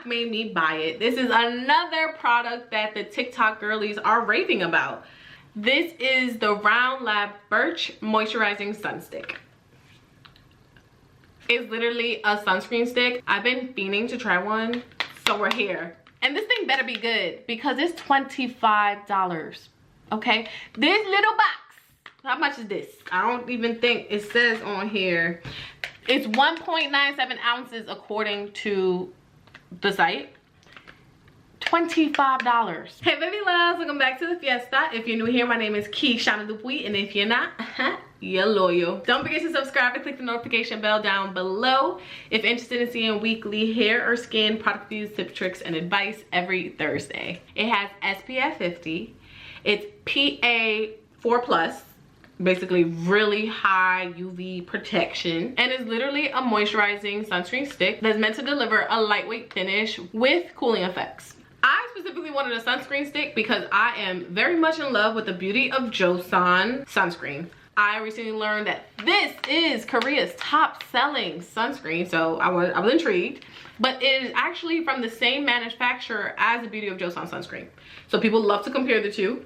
made me buy it. This is another product that the TikTok girlies are raving about. This is the Round Lab Birch Moisturizing Sun Stick. It's literally a sunscreen stick. I've been fiending to try one, so we're here. And this thing better be good because it's $25, okay? This little box, how much is this? I don't even think it says on here. It's 1.97 ounces according to the site. $25. Hey baby loves, welcome back to the fiesta. If you're new here, my name is Keishana Dupuy, and if you're not, you're loyal. Don't forget to subscribe and click the notification bell down below if you're interested in seeing weekly hair or skin product reviews, tips, tricks, and advice every Thursday. It has SPF 50. It's PA 4+. Basically really high UV protection, and is literally a moisturizing sunscreen stick that's meant to deliver a lightweight finish with cooling effects. I specifically wanted a sunscreen stick because I am very much in love with the Beauty of Joseon sunscreen. I recently learned that this is Korea's top selling sunscreen, so I was intrigued. But it is actually from the same manufacturer as the Beauty of Joseon sunscreen. So people love to compare the two.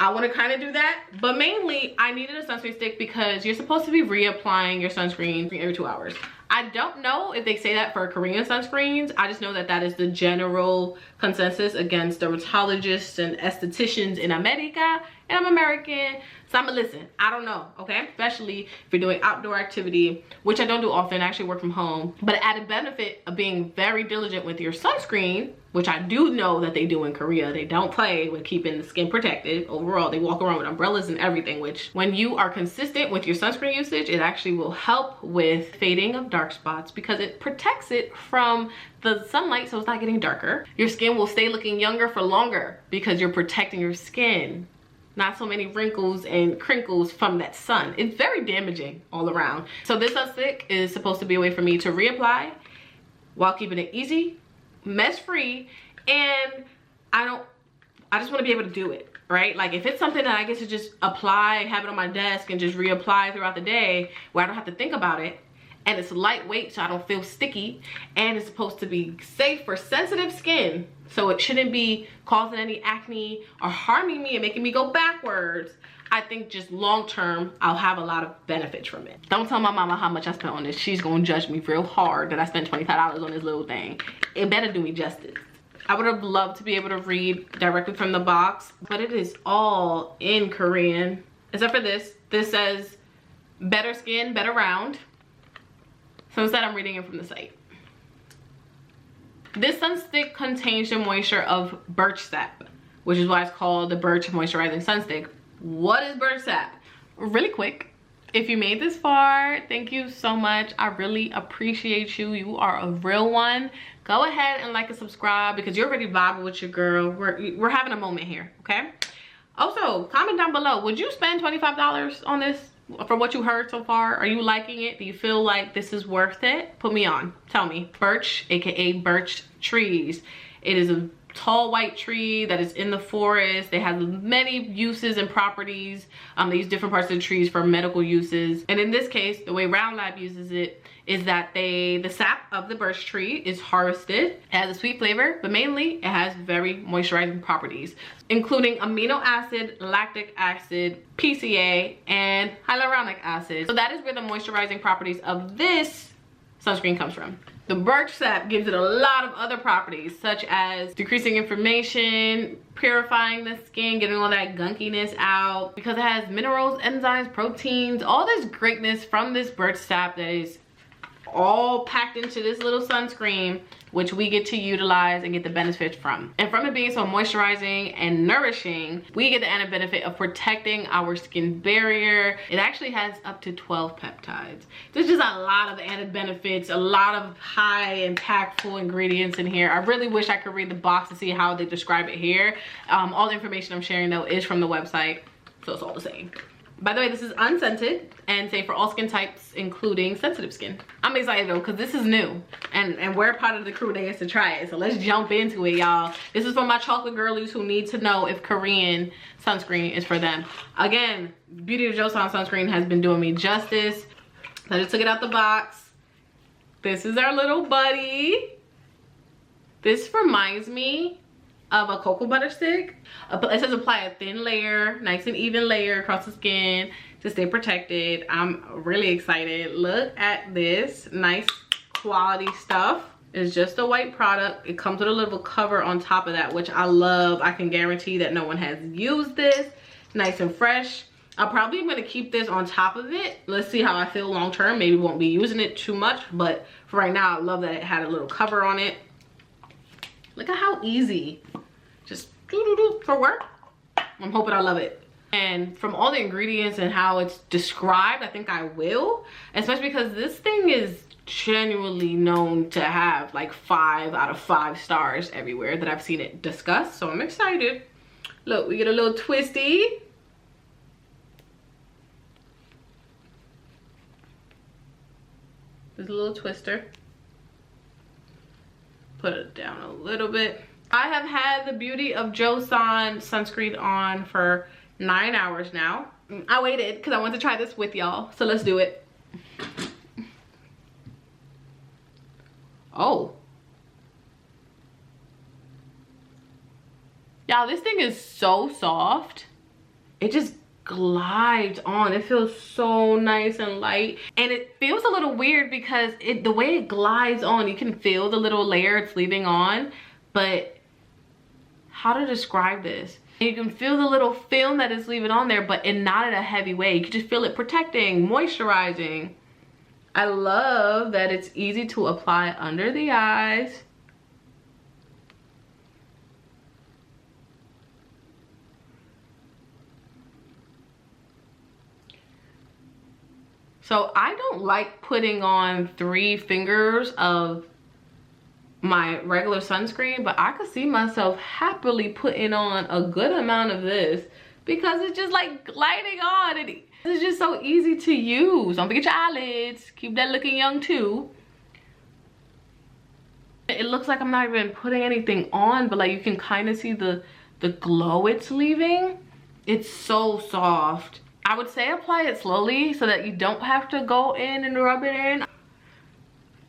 I want to kind of do that, but mainly I needed a sunscreen stick because you're supposed to be reapplying your sunscreen every 2 hours. I don't know if they say that for Korean sunscreens. I just know that that is the general consensus against dermatologists and estheticians in America, and I'm American, so I'm gonna listen. I don't know, okay? Especially if you're doing outdoor activity, which I don't do often. I actually work from home. But an added benefit of being very diligent with your sunscreen, which I do know that they do in Korea, they don't play with keeping the skin protected. Overall, they walk around with umbrellas and everything, which when you are consistent with your sunscreen usage, it actually will help with fading of dark spots because it protects it from the sunlight, so it's not getting darker. Your skin will stay looking younger for longer because you're protecting your skin. Not so many wrinkles and crinkles from that sun. It's very damaging all around. So this sun stick is supposed to be a way for me to reapply while keeping it easy, mess free, and I just want to be able to do it, right? Like if it's something that I get to just apply, have it on my desk and just reapply throughout the day where I don't have to think about it, and it's lightweight so I don't feel sticky, and it's supposed to be safe for sensitive skin, so it shouldn't be causing any acne or harming me and making me go backwards. I think just long term, I'll have a lot of benefits from it. Don't tell my mama how much I spent on this. She's gonna judge me real hard that I spent $25 on this little thing. It better do me justice. I would have loved to be able to read directly from the box, but it is all in Korean. Except for this. This says, better skin, better round. So instead I'm reading it from the site. This sun stick contains the moisture of birch sap, which is why it's called the Birch Moisturizing Sun Stick. What is birch sap? Really quick, if you made this far, thank you so much. I really appreciate you. You are a real one. Go ahead and like and subscribe because you're already vibing with your girl. We're having a moment here, okay? Also, comment down below. Would you spend $25 on this? From what you heard so far, are you liking it? Do you feel like this is worth it? Put me on. Tell me. Birch, aka birch trees. It is a tall white tree that is in the forest. They have many uses and properties. They use different parts of the trees for medical uses. And in this case, the way Round Lab uses it is that the sap of the birch tree is harvested. It has a sweet flavor, but mainly it has very moisturizing properties, including amino acid, lactic acid, PCA, and hyaluronic acid. So that is where the moisturizing properties of this sunscreen comes from. The birch sap gives it a lot of other properties, such as decreasing inflammation, purifying the skin, getting all that gunkiness out, because it has minerals, enzymes, proteins, all this greatness from this birch sap that is all packed into this little sunscreen, which we get to utilize and get the benefits from. And from it being so moisturizing and nourishing, we get the added benefit of protecting our skin barrier. It actually has up to 12 peptides. There's just a lot of added benefits, a lot of high impactful ingredients in here. I really wish I could read the box to see how they describe it here. All the information I'm sharing though is from the website, so it's all the same. By the way, this is unscented and safe for all skin types, including sensitive skin. I'm excited though, because this is new. And we're part of the crew that gets to try it. So let's jump into it, y'all. This is for my chocolate girlies who need to know if Korean sunscreen is for them. Again, Beauty of Joseon sunscreen has been doing me justice. I just took it out the box. This is our little buddy. This reminds me of a cocoa butter stick. It says apply a thin layer, nice and even layer across the skin to stay protected. I'm really excited. Look at this nice quality stuff. It's just a white product. It comes with a little cover on top of that, which I love. I can guarantee that no one has used this. Nice and fresh. I'm probably gonna keep this on top of it. Let's see how I feel long term. Maybe won't be using it too much, but for right now, I love that it had a little cover on it. Look at how easy. Just doo-doo-doo for work. I'm hoping I love it. And from all the ingredients and how it's described, I think I will. Especially because this thing is genuinely known to have like 5 out of 5 stars everywhere that I've seen it discussed. So I'm excited. Look, we get a little twisty. There's a little twister. Put it down a little bit. I have had the Beauty of Joseon sunscreen on for 9 hours now. I waited because I wanted to try this with y'all. So let's do it. Oh. Y'all, this thing is so soft. It just glides on. It feels so nice and light. And it feels a little weird because the way it glides on, you can feel the little layer it's leaving on. But how to describe this? You can feel the little film that it's leaving on there, but not in a heavy way. You can just feel it protecting, moisturizing. I love that it's easy to apply under the eyes. So I don't like putting on 3 fingers of my regular sunscreen, but I could see myself happily putting on a good amount of this because it's just like gliding on and it's just so easy to use. Don't forget your eyelids. Keep that looking young too. It looks like I'm not even putting anything on, but like you can kind of see the glow it's leaving. It's so soft. I would say apply it slowly so that you don't have to go in and rub it in.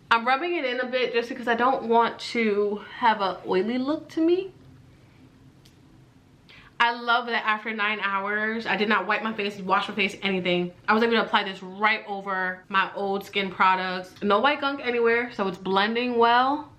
I'm rubbing it in a bit just because I don't want to have an oily look to me. I love that after 9 hours, I did not wipe my face, wash my face, anything. I was able to apply this right over my old skin products. No white gunk anywhere, so it's blending well.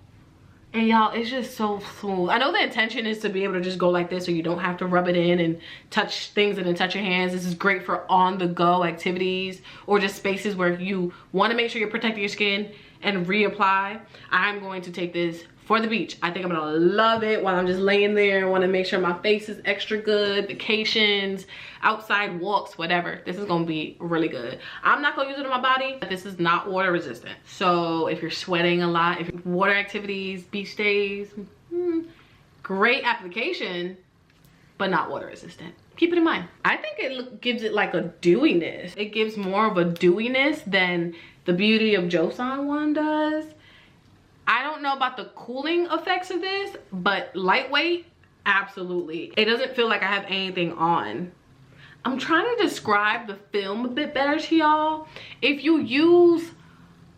And y'all, it's just so smooth. I know the intention is to be able to just go like this so you don't have to rub it in and touch things and then touch your hands. This is great for on-the-go activities or just spaces where you want to make sure you're protecting your skin and reapply. I'm going to take this for the beach. I think I'm gonna love it while I'm just laying there. I want to make sure my face is extra good. Vacations, outside walks, whatever. This is gonna be really good. I'm not gonna use it on my body. This is not water resistant. So if you're sweating a lot, if water activities, beach days, great application, but not water resistant. Keep it in mind. I think it gives it like a dewiness. It gives more of a dewiness than the Beauty of Joseon one does. I don't know about the cooling effects of this, but lightweight, absolutely. It doesn't feel like I have anything on. I'm trying to describe the film a bit better to y'all. If you use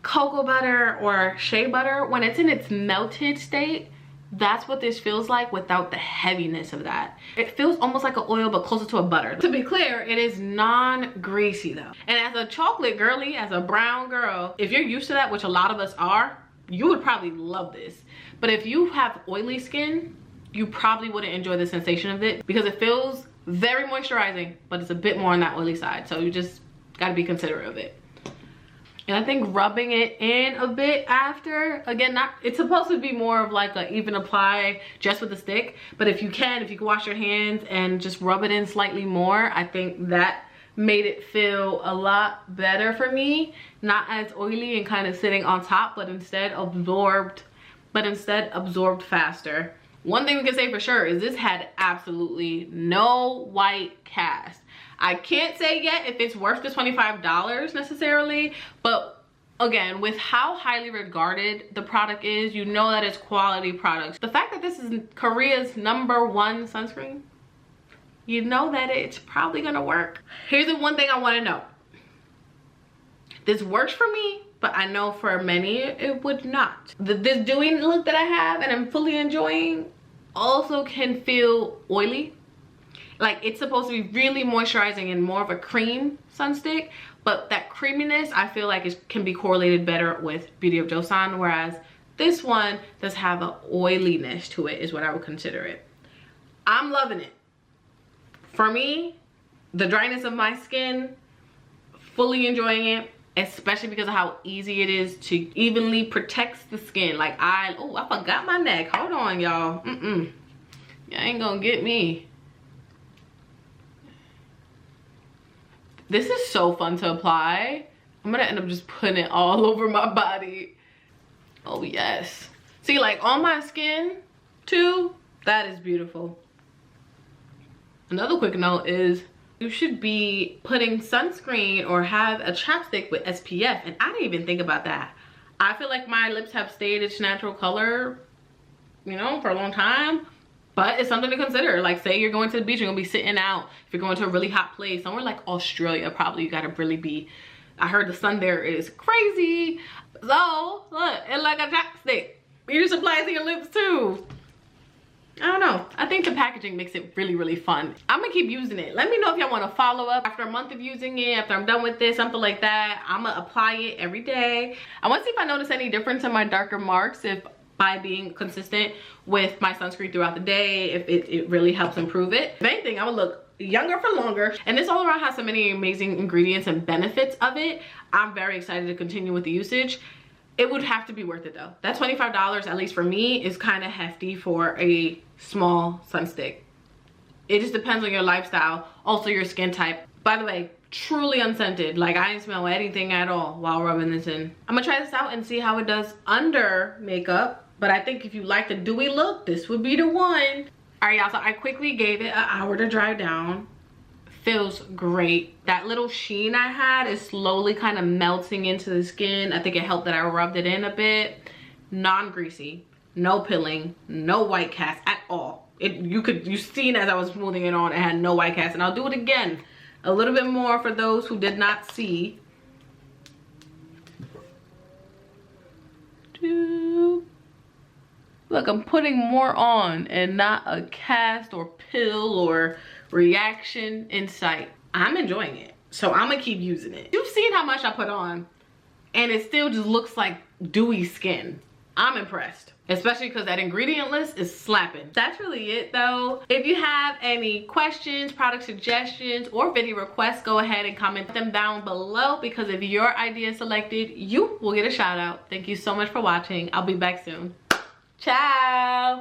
cocoa butter or shea butter, when it's in its melted state, that's what this feels like without the heaviness of that. It feels almost like an oil, but closer to a butter. To be clear, it is non-greasy though. And as a chocolate girly, as a brown girl, if you're used to that, which a lot of us are, you would probably love this. But if you have oily skin, you probably wouldn't enjoy the sensation of it because it feels very moisturizing, but it's a bit more on that oily side. So you just gotta be considerate of it. And I think rubbing it in a bit after, again, it's supposed to be more of like a even apply just with a stick. But if you can wash your hands and just rub it in slightly more, I think that made it feel a lot better for me. Not as oily and kind of sitting on top, but instead absorbed faster. One thing we can say for sure is this had absolutely no white cast. I can't say yet if it's worth the $25 necessarily, but again, with how highly regarded the product is, you know that it's quality products. The fact that this is Korea's #1 sunscreen, you know that it's probably gonna work. Here's the one thing I wanna know. This works for me, but I know for many it would not. This dewy look that I have and I'm fully enjoying also can feel oily. Like, it's supposed to be really moisturizing and more of a cream sunstick, but that creaminess I feel like it can be correlated better with Beauty of Joseon, whereas this one does have an oiliness to it, is what I would consider it. I'm loving it. For me, the dryness of my skin, fully enjoying it, especially because of how easy it is to evenly protect the skin. Like, oh, I forgot my neck. Hold on, y'all. Y'all ain't gonna get me. This is so fun to apply. I'm gonna end up just putting it all over my body. Oh yes. See, like on my skin too, that is beautiful. Another quick note is you should be putting sunscreen or have a chapstick with SPF, and I didn't even think about that. I feel like my lips have stayed its natural color, you know, for a long time. But it's something to consider. Like, say you're going to the beach, you're gonna be sitting out. If you're going to a really hot place, somewhere like Australia, probably you gotta really be, I heard the sun there is crazy. So, look, it's like a chapstick. You just apply it to your lips too. I don't know. I think the packaging makes it really, really fun. I'm gonna keep using it. Let me know if y'all wanna follow up after a month of using it, after I'm done with this, something like that. I'm gonna apply it every day. I wanna see if I notice any difference in my darker marks, if by being consistent with my sunscreen throughout the day, if it really helps improve it. If anything, I would look younger for longer. And this all around has so many amazing ingredients and benefits of it. I'm very excited to continue with the usage. It would have to be worth it though. That $25, at least for me, is kind of hefty for a small sunstick. It just depends on your lifestyle, also your skin type. By the way, truly unscented. Like, I didn't smell anything at all while rubbing this in. I'm gonna try this out and see how it does under makeup. But I think if you like the dewy look, this would be the one. All right, y'all, so I quickly gave it an hour to dry down. Feels great. That little sheen I had is slowly kind of melting into the skin. I think it helped that I rubbed it in a bit. Non-greasy, no pilling, no white cast at all. You seen as I was smoothing it on, it had no white cast. And I'll do it again. A little bit more for those who did not see. Look, I'm putting more on and not a cast or pill or reaction in sight. I'm enjoying it, so I'm gonna keep using it. You've seen how much I put on and it still just looks like dewy skin. I'm impressed, especially because that ingredient list is slapping. That's really it though. If you have any questions, product suggestions, or video requests, go ahead and comment them down below, because if your idea is selected, you will get a shout out. Thank you so much for watching. I'll be back soon. Ciao.